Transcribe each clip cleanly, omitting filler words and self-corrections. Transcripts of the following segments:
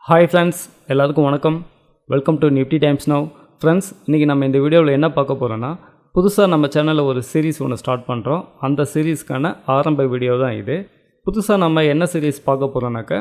Hi friends, எல்லாருக்கும் வணக்கம். Welcome to Nifty times now. Friends, இன்றைக்கி நம்ம இந்த வீடியோவில் என்ன பார்க்க போகிறோன்னா, புதுசாக நம்ம சேனலில் ஒரு சீரீஸ் ஒன்று ஸ்டார்ட் பண்ணுறோம். அந்த சீரீஸ்க்கான ஆரம்ப வீடியோ தான் இது. புதுசாக நம்ம என்ன சீரீஸ் பார்க்க போகிறோன்னாக்கா,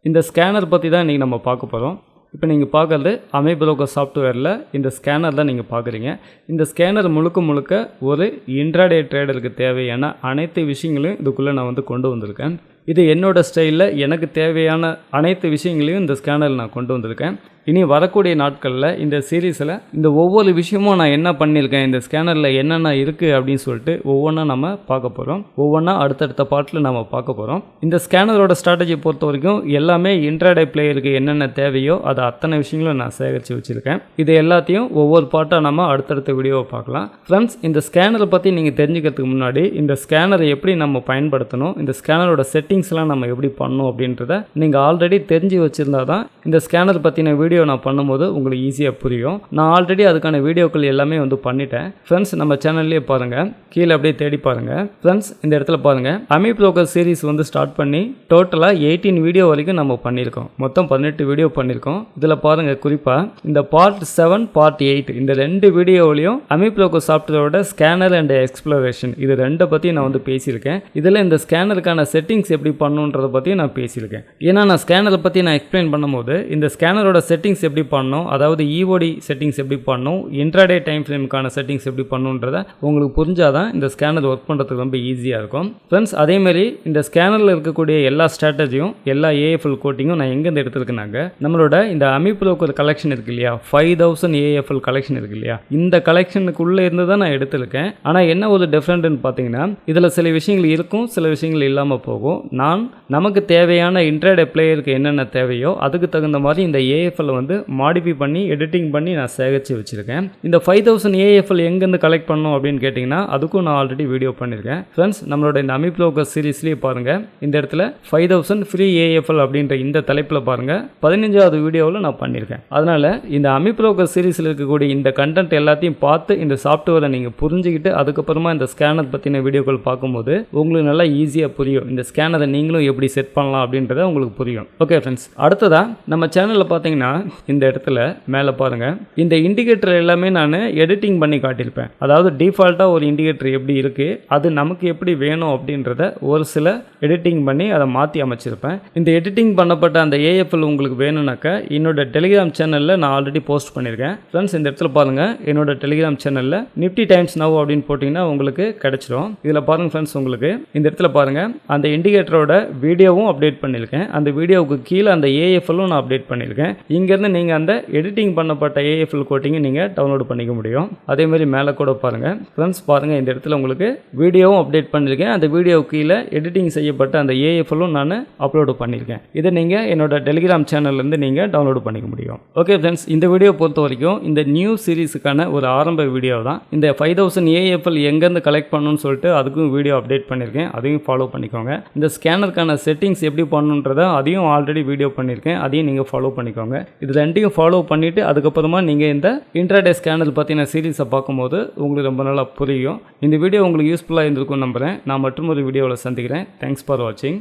இந்த ஸ்கேனர் பற்றி தான் இன்றைக்கி நம்ம பார்க்க போகிறோம். இப்போ நீங்கள் பார்க்குறது அமே புரோக்கர் சாஃப்ட்வேரில் இந்த ஸ்கேனர் தான் நீங்கள் பார்க்குறீங்க. இந்த ஸ்கேனர் முழுக்க ஒரு இன்ட்ராடே ட்ரேடருக்கு தேவையான அனைத்து விஷயங்களையும் இதுக்குள்ளே நான் கொண்டு வந்திருக்கேன். இது என்னோடய ஸ்டைலில் எனக்கு தேவையான அனைத்து விஷயங்களையும் இந்த ஸ்கேனரில் நான் கொண்டு வந்திருக்கேன். இனி வரக்கூடிய நாட்களில் இந்த சீரீஸில் இந்த ஒவ்வொரு விஷயமும் நான் என்ன பண்ணியிருக்கேன், இந்த ஸ்கேனரில் என்னென்ன இருக்குது அப்படின்னு சொல்லிட்டு ஒவ்வொன்றா நம்ம பார்க்க போகிறோம். ஒவ்வொன்றா அடுத்தடுத்த பார்ட்டில் நம்ம பார்க்க போகிறோம். இந்த ஸ்கேனரோட ஸ்ட்ராட்டஜி பொறுத்த வரைக்கும் எல்லாமே இன்ட்ராடே பிளேயருக்கு என்னென்ன தேவையோ அதை அத்தனை விஷயங்களும் நான் சேகரித்து வச்சுருக்கேன். இது எல்லாத்தையும் ஒவ்வொரு பார்ட்டாக நம்ம அடுத்தடுத்த வீடியோவை பார்க்கலாம். ஃப்ரெண்ட்ஸ், இந்த ஸ்கேனரை பற்றி நீங்கள் தெரிஞ்சுக்கிறதுக்கு முன்னாடி இந்த ஸ்கேனரை எப்படி நம்ம பயன்படுத்தணும், இந்த ஸ்கேனரோட செட்டிங்ஸ்லாம் நம்ம எப்படி பண்ணணும் அப்படின்றத நீங்கள் ஆல்ரெடி தெரிஞ்சு வச்சுருந்தா தான் இந்த ஸ்கேனர் பற்றின வீடியோ நான் பண்ணும்போது உங்களுக்கு ஈஸியாக புரியும். நான் ஆல்ரெடி அதுக்கான வீடியோக்கள் எல்லாமே பண்ணிட்டேன். ஃப்ரெண்ட்ஸ், நம்ம சேனல்லேயே பாருங்கள், கீழே அப்படியே தேடி பாருங்கள். ஃப்ரெண்ட்ஸ், இந்த இடத்துல பாருங்கள், அமே புரோக்கர் சீரீஸ் ஸ்டார்ட் பண்ணி டோட்டலாக 18 வீடியோ வரைக்கும் நம்ம பண்ணியிருக்கோம். மொத்தம் 18 வீடியோ பண்ணியிருக்கோம். இதில் பாருங்கள், குறிப்பாக இந்த பார்ட் 7 பார்ட் 8 இந்த 2 வீடியோவிலையும் அமே புரோக்கர் சாஃப்ட்வேரோட ஸ்கேனர் அண்ட் எக்ஸ்ப்ளோரேஷன் இது 2 பற்றி நான் பேசியிருக்கேன். இதில் இந்த ஸ்கேனருக்கான செட்டிங்ஸ் எப்படி பண்ணுன்றதை பற்றி நான் பேசியிருக்கேன். ஏன்னா நான் ஸ்கேனரை பற்றி நான் எக்ஸ்பிளைன் பண்ணும்போது இந்த ஸ்கேனரோட செட்டிங்ஸ் எப்படி பண்ணணும், அதாவது இஓடி செட்டிங்ஸ் எப்படி பண்ணணும், இன்ட்ராடே டைம் ஃப்ரேமுக்கான செட்டிங்ஸ் எப்படி பண்ணணுன்றதை உங்களுக்கு புரிஞ்சாதான் இந்த ஸ்கேனர் ஒர்க் பண்ணுறதுக்கு ரொம்ப ஈஸியாக இருக்கும். ஃப்ரெண்ட்ஸ், அதேமாதிரி இந்த ஸ்கேனரில் இருக்கக்கூடிய எல்லா ஸ்ட்ராட்டஜியும் எல்லா ஏஎஃப்எல் கோட்டிங்கும் நான் எங்கேருந்து எடுத்துருக்கேனாங்க, நம்மளோட இந்த அமே புரோக்கர் கலெக்ஷன் இருக்கு இல்லையா, 5000 ஏஎஃப்எல் கலெக்ஷன் இருக்கு இல்லையா, இந்த கலெக்ஷனுக்குள்ளே இருந்து தான் நான் எடுத்திருக்கேன். ஆனால் என்ன ஒரு டிஃப்ரெண்ட்னு பார்த்தீங்கன்னா, இதில் சில விஷயங்கள் இருக்கும், சில விஷயங்கள் இல்லாமல் போகும். நமக்கு தேவையான இன்ட்ராடே பிளேயருக்கு என்னென்ன தேவையோ அதுக்கு தகுந்த மாதிரி இந்த ஏஎஃப்எல் மாடிஃபை பண்ணி எடிட்டிங் பண்ணி நான் சேகரித்து வச்சுருக்கேன். இந்த 5000 ஏஎஃப்எல் எங்கேருந்து கலெக்ட் பண்ணணும் அப்படின்னு கேட்டிங்கன்னா அதுக்கும் நான் ஆல்ரெடி வீடியோ பண்ணியிருக்கேன். ஃப்ரெண்ட்ஸ், நம்மளோட இந்த அமே புரோக்கர் சீரீஸ்லேயே பாருங்கள், இந்த இடத்துல 5000 ஃப்ரீ ஏஎஃப்எல் அப்படின்ற இந்த தலைப்பில் பாருங்கள், 15வது வீடியோவில் நான் பண்ணியிருக்கேன். அதனால் இந்த அமே புரோக்கர் சீரீஸில் இருக்கக்கூடிய இந்த கண்டென்ட் எல்லாத்தையும் பார்த்து இந்த சாஃப்ட்வேரை நீங்கள் புரிஞ்சுக்கிட்டு அதுக்கப்புறமா இந்த ஸ்கேனர் பற்றின வீடியோக்கள் பார்க்கும்போது உங்களுக்கு நல்லா ஈஸியாக புரியும். இந்த ஸ்கேனரை நீங்களும் எப்படி செட் பண்ணலாம் அப்படின்றத உங்களுக்கு புரியும். ஓகே ஃப்ரெண்ட்ஸ், அடுத்ததாக நம்ம சேனலில் பார்த்தீங்கன்னா இந்த இடத்துல மேலே பாருங்கள், இந்த இண்டிகேட்டர் எல்லாமே நான் எடிட்டிங் பண்ணி காட்டியிருப்பேன். அதாவது டிஃபால்ட்டாக ஒரு இண்டிகேட்டர் எப்படி இருக்குது, அது நமக்கு எப்படி வேணும் அப்படின்றத ஒரு சில எடிட்டிங் பண்ணி அதை மாற்றி அமைச்சிருப்பேன். இந்த எடிட்டிங் பண்ணப்பட்ட அந்த ஏஎஃப்எல் உங்களுக்கு வேணும்னாக்கா என்னோட டெலிகிராம் சேனலில் நான் ஆல்ரெடி போஸ்ட் பண்ணியிருக்கேன். ஃப்ரெண்ட்ஸ், இந்த இடத்துல பாருங்கள், என்னோட டெலிகிராம் சேனலில் நிஃப்டி டைம்ஸ் நவ் அப்படின்னு போட்டிங்கன்னா உங்களுக்கு கிடைச்சிடும். இதில் பாருங்கள் ஃப்ரெண்ட்ஸ், உங்களுக்கு இந்த இடத்துல பாருங்கள், அந்த இண்டிகேட்டரோட வீடியோவும் அப்டேட் பண்ணியிருக்கேன். அந்த வீடியோவுக்கு கீழே அந்த ஏஎஃப்எல்லும் நான் அப்டேட் பண்ணியிருக்கேன். இங்கேருந்து நீங்கள் அந்த எடிட்டிங் பண்ணப்பட்ட ஏஎஃப்எல் கோட்டிங்கை நீங்கள் டவுன்லோட் பண்ணிக்க முடியும். அதேமாதிரி மேலே கூட பாருங்கள் ஃப்ரெண்ட்ஸ், பாருங்கள், இந்த இடத்துல உங்களுக்கு வீடியோவும் அப்டேட் பண்ணியிருக்கேன். அந்த வீடியோ கீழே எடிட்டிங் செய்யப்பட்ட அந்த ஏஎஃப்எல்லும் நான் அப்லோடு பண்ணியிருக்கேன். இதை நீங்கள் என்னோட டெலிகிராம் சேனல்லேருந்து நீங்கள் டவுன்லோட் பண்ணிக்க முடியும். ஓகே ஃப்ரெண்ட்ஸ், இந்த வீடியோ பொறுத்த வரைக்கும் இந்த நியூ சீரீஸுக்கான ஒரு ஆரம்ப வீடியோ தான். இந்த 5000 ஏஎஃப்எல் எங்கேருந்து கலெக்ட் பண்ணணும்னு சொல்லிட்டு அதுக்கும் வீடியோ அப்டேட் பண்ணியிருக்கேன். அதையும் ஃபாலோ பண்ணிக்கோங்க. இந்த ஸ்கேனருக்கான செட்டிங்ஸ் எப்படி பண்ணணுன்றதை அதையும் ஆல்ரெடி வீடியோ பண்ணியிருக்கேன். அதையும் நீங்கள் ஃபாலோ பண்ணிக்கோங்க. இது ரெண்டையும் ஃபாலோ பண்ணிவிட்டு அதுக்கப்புறமா நீங்கள் இந்த இன்ட்ராடே ஸ்கேனர் பற்றின சீரீஸை பார்க்கும்போது உங்களுக்கு ரொம்ப நல்லா புரியும். இந்த வீடியோ உங்களுக்கு யூஸ்ஃபுல்லாக இருந்திருக்கும்னு நம்புகிறேன். நான் மற்றும் ஒரு வீடியோவில் சந்திக்கிறேன். தேங்க்ஸ் ஃபார் வாட்சிங்.